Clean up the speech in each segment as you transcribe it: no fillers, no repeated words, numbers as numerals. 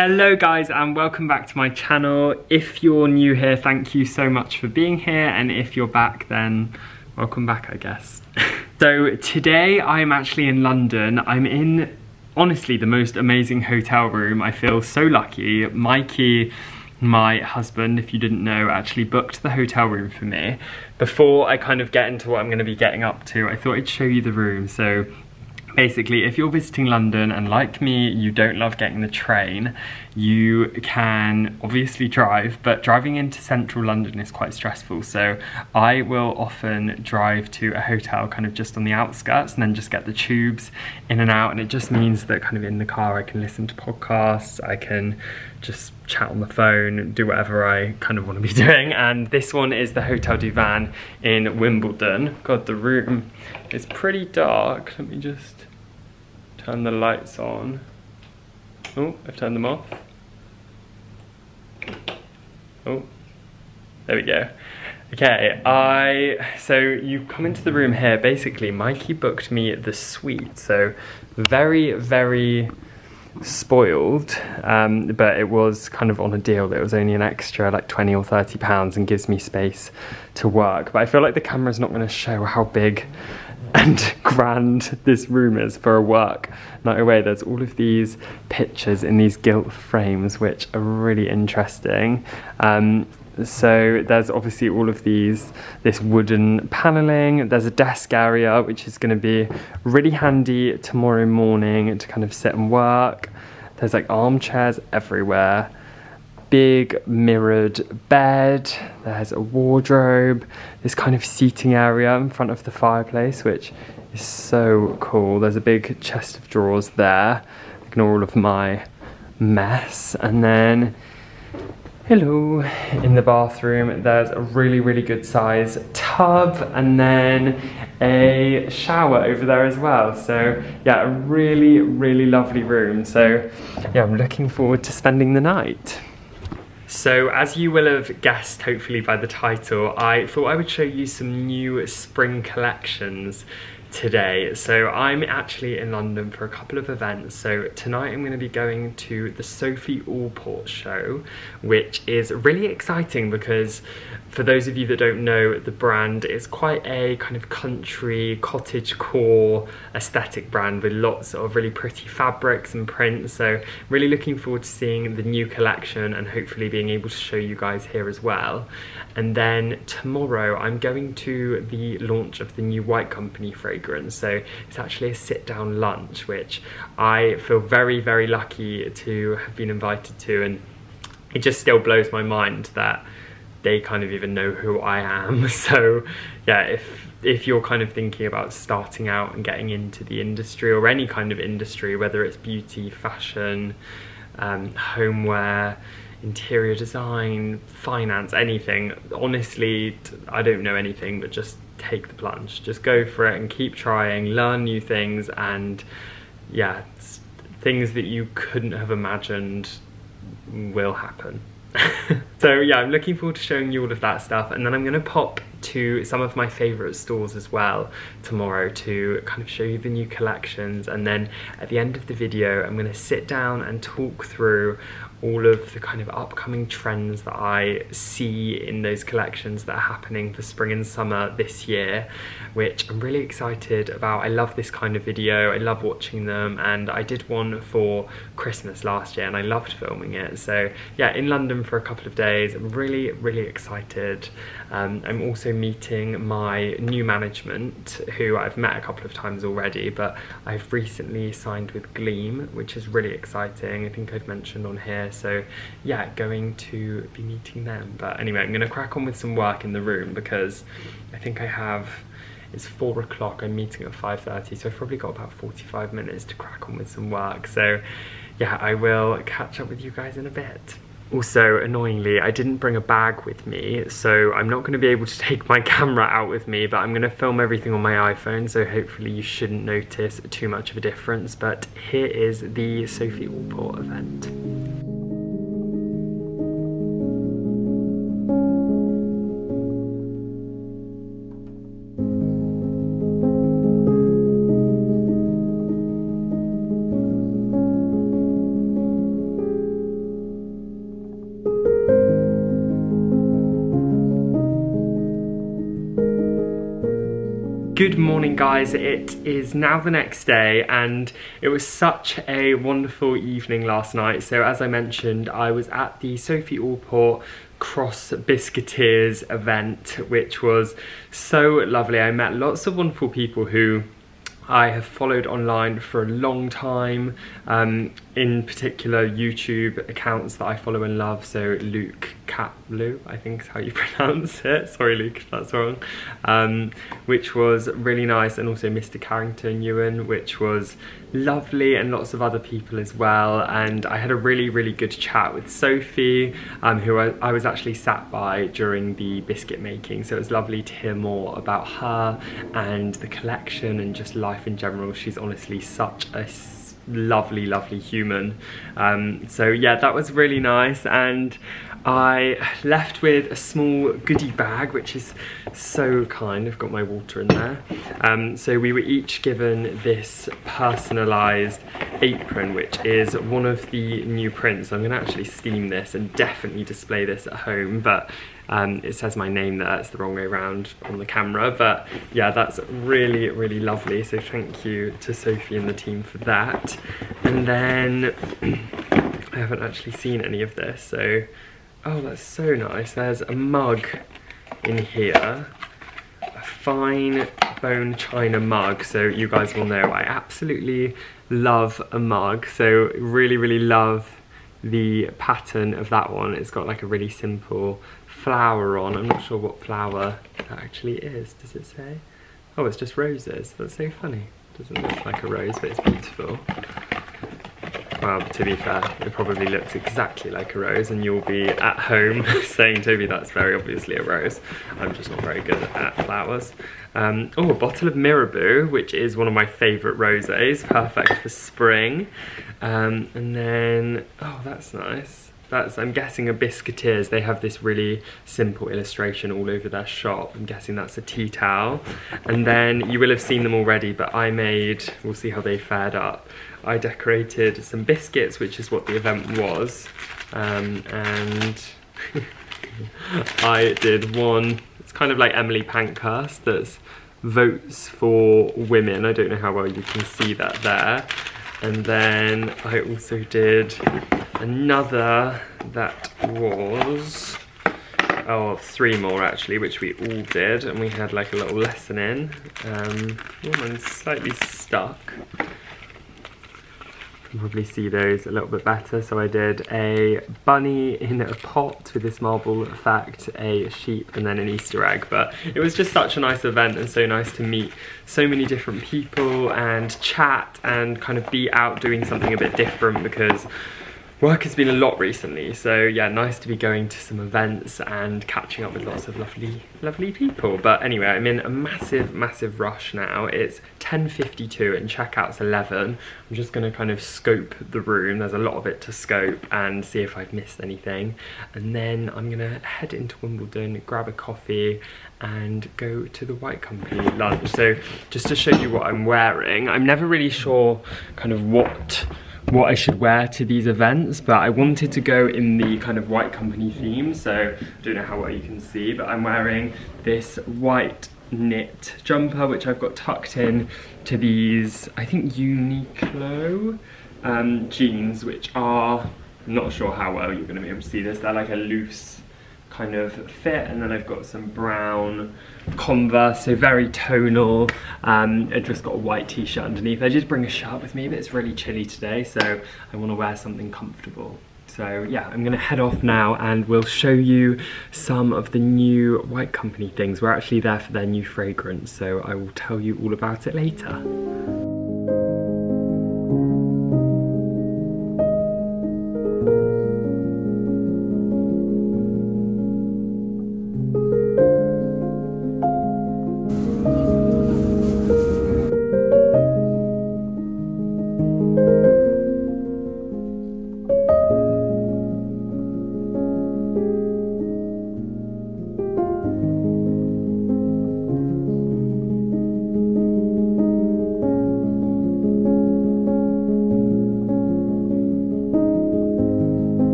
Hello guys and welcome back to my channel. If you're new here, thank you so much for being here, and if you're back, then welcome back, I guess. So today I'm actually in London. I'm in, honestly, the most amazing hotel room. I feel so lucky. Mikey, my husband, if you didn't know, actually booked the hotel room for me. Before I kind of get into what I'm going to be getting up to, I thought I'd show you the room. So basically, if you're visiting London and like me, you don't love getting the train, you can obviously drive, but driving into central London is quite stressful. So I will often drive to a hotel kind of just on the outskirts and then just get the tubes in and out. And it just means that kind of in the car, I can listen to podcasts, I can just chat on the phone, do whatever I kind of want to be doing. And this one is the Hotel du Vin in Wimbledon. God, the room is pretty dark. Let me just turn the lights on. Oh, I've turned them off. Oh, there we go. Okay, so you come into the room here. Basically, Mikey booked me the suite, so very, very spoiled, but it was kind of on a deal. It was only an extra like 20 or 30 pounds and gives me space to work. But I feel like the camera's not going to show how big and grand this room is for a work night away. There's all of these pictures in these gilt frames which are really interesting. So there's obviously all of this wooden paneling. There's a desk area which is going to be really handy tomorrow morning to kind of sit and work. There's like armchairs everywhere. Big mirrored bed. There's a wardrobe. This kind of seating area in front of the fireplace, which is so cool. There's a big chest of drawers there. Ignore all of my mess. And then, hello, in the bathroom, there's a really, really good size tub and then a shower over there as well. So yeah, a really, really lovely room. So yeah, I'm looking forward to spending the night. So as you will have guessed, hopefully by the title, I thought I would show you some new spring collections today. So I'm actually in London for a couple of events. So tonight I'm going to be going to the Sophie Allport show, which is really exciting because for those of you that don't know, the brand is quite a kind of country cottagecore aesthetic brand with lots of really pretty fabrics and prints. So really looking forward to seeing the new collection and hopefully being able to show you guys here as well. And then tomorrow I'm going to the launch of the new White Company fragrance. So it's actually a sit-down lunch, which I feel very, very lucky to have been invited to, and it just still blows my mind that they kind of even know who I am. So yeah, if you're kind of thinking about starting out and getting into the industry or any kind of industry, whether it's beauty, fashion, homeware, interior design, finance, anything, honestly, I don't know anything, but just take the plunge. Just go for it and keep trying, learn new things, and yeah, things that you couldn't have imagined will happen. So yeah, I'm looking forward to showing you all of that stuff, and then I'm going to pop to some of my favourite stores as well tomorrow to kind of show you the new collections. And then at the end of the video I'm going to sit down and talk through all of the kind of upcoming trends that I see in those collections that are happening for spring and summer this year, which I'm really excited about. I love this kind of video, I love watching them, and I did one for Christmas last year and I loved filming it. So yeah, in London for a couple of days. I'm really, really excited. I'm also meeting my new management, who I've met a couple of times already, but I've recently signed with Gleam, which is really exciting. I think I've mentioned on here. So yeah, going to be meeting them. But anyway, I'm going to crack on with some work in the room because I think it's 4 o'clock, I'm meeting at 5:30, so I've probably got about 45 minutes to crack on with some work. So yeah, I will catch up with you guys in a bit. Also, annoyingly, I didn't bring a bag with me, so I'm not going to be able to take my camera out with me, but I'm going to film everything on my iPhone, so hopefully you shouldn't notice too much of a difference. But here is the Sophie Allport event. Good morning guys, it is now the next day and it was such a wonderful evening last night. So as I mentioned, I was at the Sophie Allport Cross Biscuiteers event, which was so lovely. I met lots of wonderful people who I have followed online for a long time, in particular YouTube accounts that I follow and love, so Luke Catlu, I think is how you pronounce it, sorry Luke if that's wrong, which was really nice, and also Mr. Carrington Ewan, which was lovely, and lots of other people as well. And I had a really good chat with Sophie, who I was actually sat by during the biscuit making, so it was lovely to hear more about her and the collection and just life in general. She's honestly such a lovely human. So yeah, that was really nice, and I left with a small goodie bag, which is so kind. I've got my water in there. So we were each given this personalised apron, which is one of the new prints. I'm going to actually steam this and definitely display this at home, but it says my name there, it's the wrong way around on the camera, but yeah, that's really lovely, so thank you to Sophie and the team for that. And then I haven't actually seen any of this, so oh, that's so nice. There's a mug in here, a fine bone china mug, so you guys will know I absolutely love a mug, so really love the pattern of that one. It's got like a really simple flower on. I'm not sure what flower that actually is. Does it say? Oh, it's just roses. That's so funny. Doesn't look like a rose, but it's beautiful. Well, to be fair, it probably looks exactly like a rose, and you'll be at home saying, Toby, that's very obviously a rose. I'm just not very good at flowers. Oh, a bottle of Mirabeau, which is one of my favourite rosés, perfect for spring. And then, oh, that's nice. That's, I'm guessing, a Biscuiteers. They have this really simple illustration all over their shop. I'm guessing that's a tea towel. And then you will have seen them already, but I made, we'll see how they fared up. I decorated some biscuits, which is what the event was. And I did one, it's kind of like Emily Pankhurst, that's votes for women. I don't know how well you can see that there. And then I also did another that was, oh, 3 more actually, which we all did, and we had like a little lesson in. Oh, mine's slightly stuck. You can probably see those a little bit better. So I did a bunny in a pot with this marble effect, a sheep, and then an Easter egg. But it was just such a nice event, and so nice to meet so many different people and chat and kind of be out doing something a bit different, because work has been a lot recently. So yeah, nice to be going to some events and catching up with lots of lovely people. But anyway, I'm in a massive rush now. It's 10:52 and checkout's 11. I'm just gonna kind of scope the room. There's a lot of it to scope and see if I've missed anything. And then I'm gonna head into Wimbledon, grab a coffee and go to the White Company lunch. So just to show you what I'm wearing, I'm never really sure kind of what I should wear to these events, but I wanted to go in the kind of White Company theme, so I don't know how well you can see, but I'm wearing this white knit jumper, which I've got tucked in to these, I think, Uniqlo jeans, which are, I'm not sure how well you're going to be able to see this, they're like a loose kind of fit, and then I've got some brown Converse, so very tonal. I just got a white t-shirt underneath. I did bring a shirt with me, but it's really chilly today, so I want to wear something comfortable. So yeah, I'm gonna head off now and we'll show you some of the new White Company things. We're actually there for their new fragrance, so I will tell you all about it later.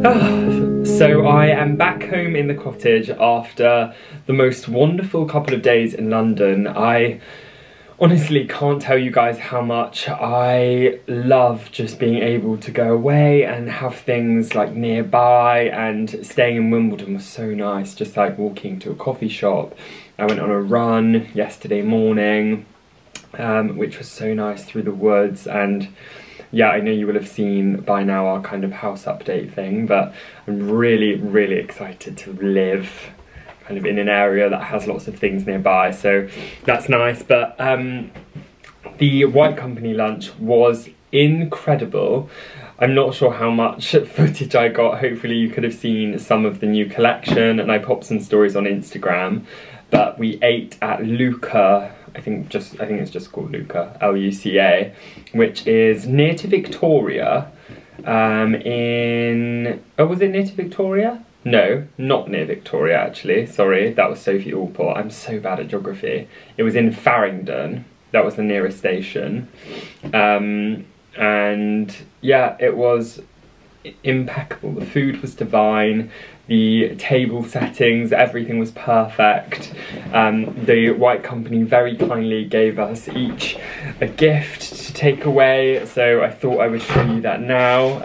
So I am back home in the cottage after the most wonderful couple of days in London. I honestly can't tell you guys how much I love just being able to go away and have things like nearby, and staying in Wimbledon was so nice, just like walking to a coffee shop. I went on a run yesterday morning, which was so nice, through the woods. And yeah, I know you will have seen by now our kind of house update thing, but I'm really, really excited to live kind of in an area that has lots of things nearby, so that's nice. But the White Company lunch was incredible. I'm not sure how much footage I got. Hopefully you could have seen some of the new collection, and I popped some stories on Instagram. But we ate at Luca, I think it's just called Luca, L-U-C-A, which is near to Victoria, oh, was it near to Victoria? No, not near Victoria actually, sorry, that was Sophie Allport. I'm so bad at geography. It was in Farringdon, that was the nearest station. And yeah, it was impeccable. The food was divine, the table settings, everything was perfect. The White Company very kindly gave us each a gift to take away, so I thought I would show you that now.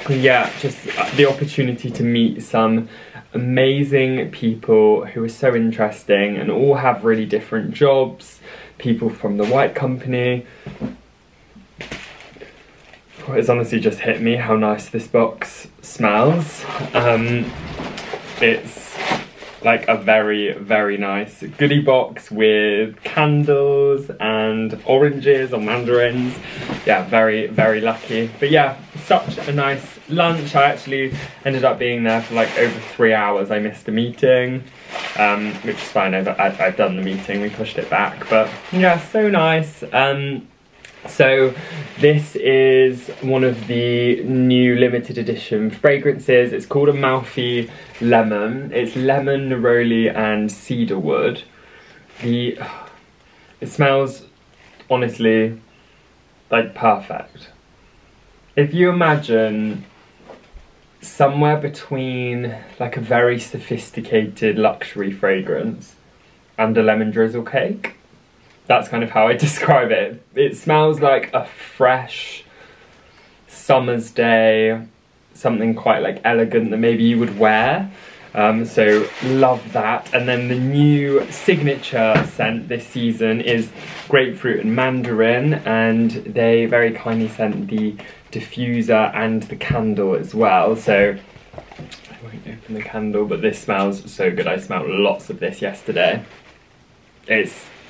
Yeah, just the opportunity to meet some amazing people who are so interesting and all have really different jobs. People from the White Company. It's honestly just hit me how nice this box smells. It's like a very, very nice goodie box with candles and oranges or mandarins. Yeah, very, very lucky. But yeah, such a nice lunch. I actually ended up being there for like over 3 hours. I missed a meeting, which is fine. I've done the meeting, we pushed it back. But yeah, so nice. So this is one of the new limited edition fragrances. It's called Amalfi Lemon. It's lemon, neroli and cedarwood. It smells honestly like perfect. If you imagine somewhere between like a very sophisticated luxury fragrance and a lemon drizzle cake, that's kind of how I describe it. It smells like a fresh summer's day, something quite like elegant that maybe you would wear. So love that. And then the new signature scent this season is grapefruit and mandarin, and they very kindly sent the diffuser and the candle as well. So I won't open the candle, but this smells so good. I smelled lots of this yesterday.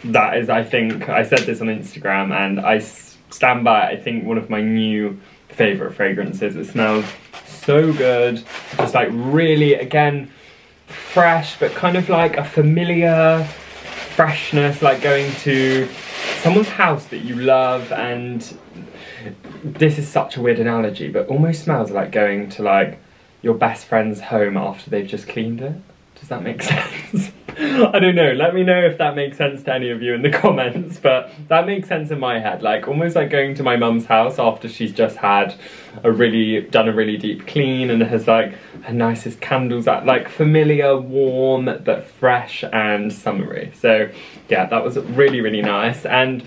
That is, I think, I said this on Instagram and I stand by it, I think one of my new favourite fragrances. It smells so good, just like really, again, fresh, but kind of like a familiar freshness, like going to someone's house that you love. And this is such a weird analogy, but almost smells like going to like your best friend's home after they've just cleaned it. Does that make sense? I don't know, let me know if that makes sense to any of you in the comments, but that makes sense in my head, like almost like going to my mum's house after she's just had done a really deep clean and has like her nicest candles out, like familiar, warm, but fresh and summery. So yeah, that was really, really nice. And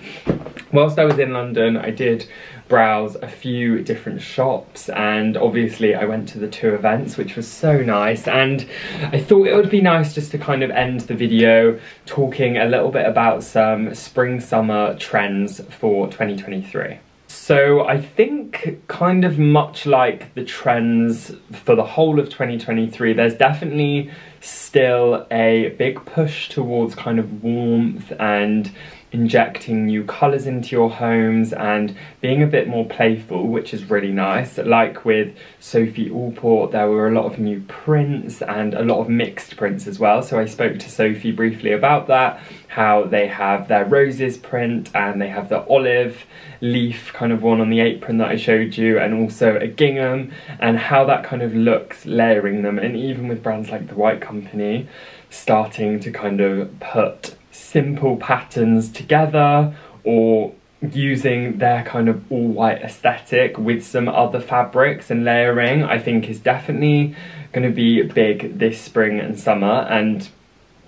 whilst I was in London, I did browse a few different shops, and obviously I went to the 2 events, which was so nice. And I thought it would be nice just to kind of end the video talking a little bit about some spring summer trends for 2023. So I think kind of much like the trends for the whole of 2023, there's definitely still a big push towards kind of warmth and injecting new colours into your homes and being a bit more playful, which is really nice. Like with Sophie Allport, there were a lot of new prints and a lot of mixed prints as well. So I spoke to Sophie briefly about that, how they have their roses print and they have the olive leaf kind of one on the apron that I showed you, and also a gingham, and how that kind of looks layering them. And even with brands like the White Company starting to kind of put simple patterns together, or using their kind of all white aesthetic with some other fabrics and layering, I think is definitely going to be big this spring and summer. And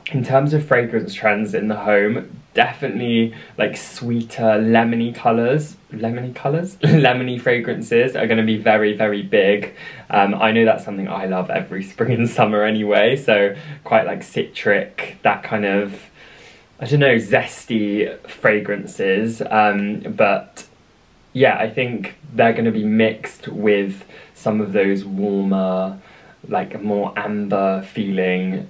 in terms of fragrance trends in the home, definitely like sweeter lemony fragrances are going to be very, very big. I know that's something I love every spring and summer anyway, so quite like citric, that kind of, I don't know, zesty fragrances, but yeah, I think they're going to be mixed with some of those warmer, like more amber feeling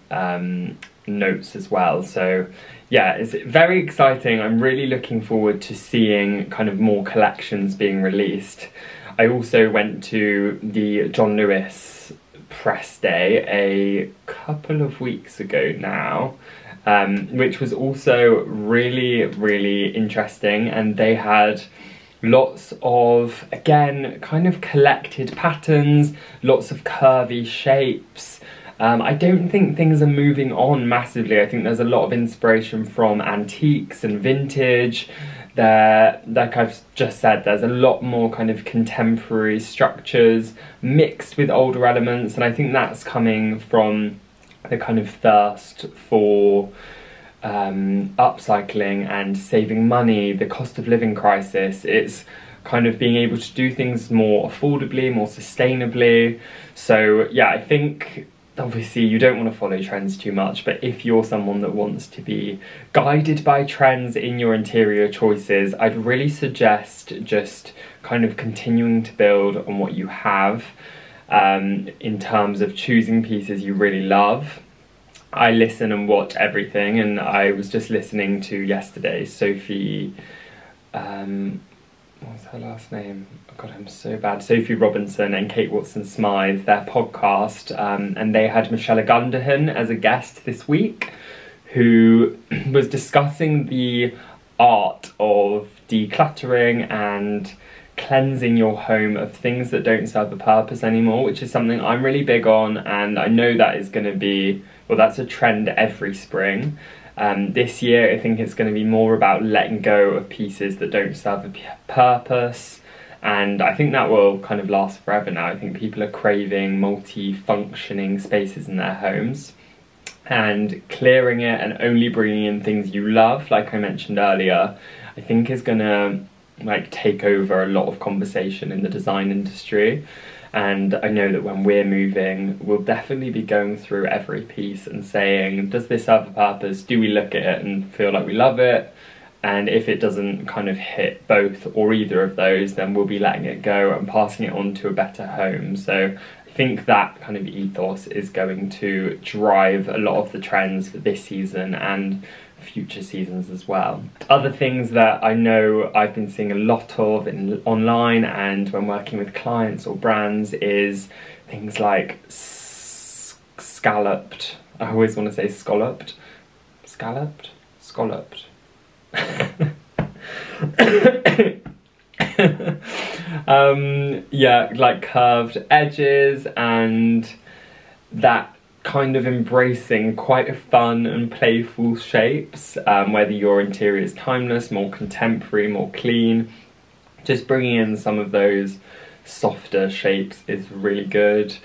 notes as well. So yeah, it's very exciting. I'm really looking forward to seeing kind of more collections being released. I also went to the John Lewis press day a couple of weeks ago now, which was also really, really interesting, and they had lots of, again, kind of collected patterns, lots of curvy shapes. I don't think things are moving on massively. I think there's a lot of inspiration from antiques and vintage. Like I've just said, there's a lot more kind of contemporary structures mixed with older elements, and I think that's coming from the kind of thirst for upcycling and saving money, the cost of living crisis. It's kind of being able to do things more affordably, more sustainably. So yeah, I think obviously you don't want to follow trends too much, but if you're someone that wants to be guided by trends in your interior choices, I'd really suggest just kind of continuing to build on what you have, in terms of choosing pieces you really love. I listen and watch everything, and I was just listening to yesterday Sophie, what's her last name? Oh God, I'm so bad. Sophie Robinson and Kate Watson-Smythe, their podcast, and they had Michelle Gunderhan as a guest this week, who was discussing the art of decluttering and cleansing your home of things that don't serve a purpose anymore, which is something I'm really big on, and I know that is going to be, well, that's a trend every spring. This year I think it's going to be more about letting go of pieces that don't serve a purpose, and I think that will kind of last forever now. I think people are craving multi-functioning spaces in their homes, and clearing it and only bringing in things you love, like I mentioned earlier, I think is going to like take over a lot of conversation in the design industry. And I know that when we're moving, we'll definitely be going through every piece and saying, does this serve a purpose? Do we look at it and feel like we love it? And if it doesn't kind of hit both or either of those, then we'll be letting it go and passing it on to a better home. So I think that kind of ethos is going to drive a lot of the trends for this season and future seasons as well. Other things that I know I've been seeing a lot of online and when working with clients or brands is things like scalloped. I always want to say scalloped. Scalloped? Scalloped. Yeah, like curved edges, and that kind of embracing quite fun and playful shapes, whether your interior is timeless, more contemporary, more clean, just bringing in some of those softer shapes is really good.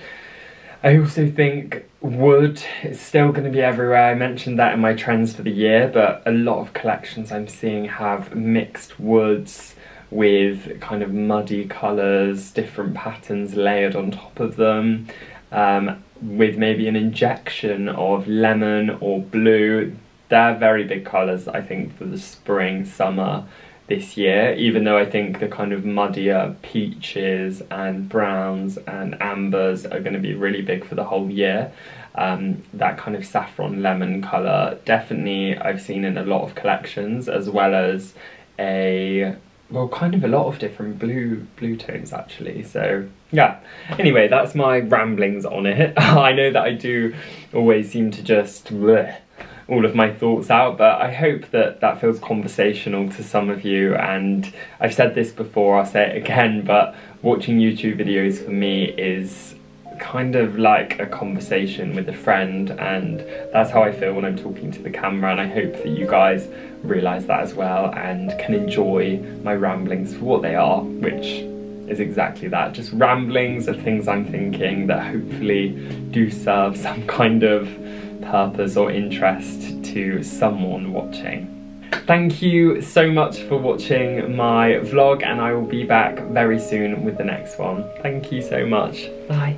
I also think wood is still going to be everywhere. I mentioned that in my trends for the year, but a lot of collections I'm seeing have mixed woods with kind of muddy colours, different patterns layered on top of them, with maybe an injection of lemon or blue. They're very big colours, I think, for the spring, summer this year, even though I think the kind of muddier peaches and browns and ambers are going to be really big for the whole year. That kind of saffron lemon colour, definitely I've seen in a lot of collections, as well as kind of a lot of different blue tones actually. So yeah, anyway, that's my ramblings on it. I know that I do always seem to just all of my thoughts out, but I hope that that feels conversational to some of you. And I've said this before, I'll say it again, but watching YouTube videos for me is kind of like a conversation with a friend, and that's how I feel when I'm talking to the camera, and I hope that you guys realise that as well and can enjoy my ramblings for what they are, which is exactly that, just ramblings of things I'm thinking that hopefully do serve some kind of purpose or interest to someone watching. Thank you so much for watching my vlog, and I will be back very soon with the next one. Thank you so much. Bye.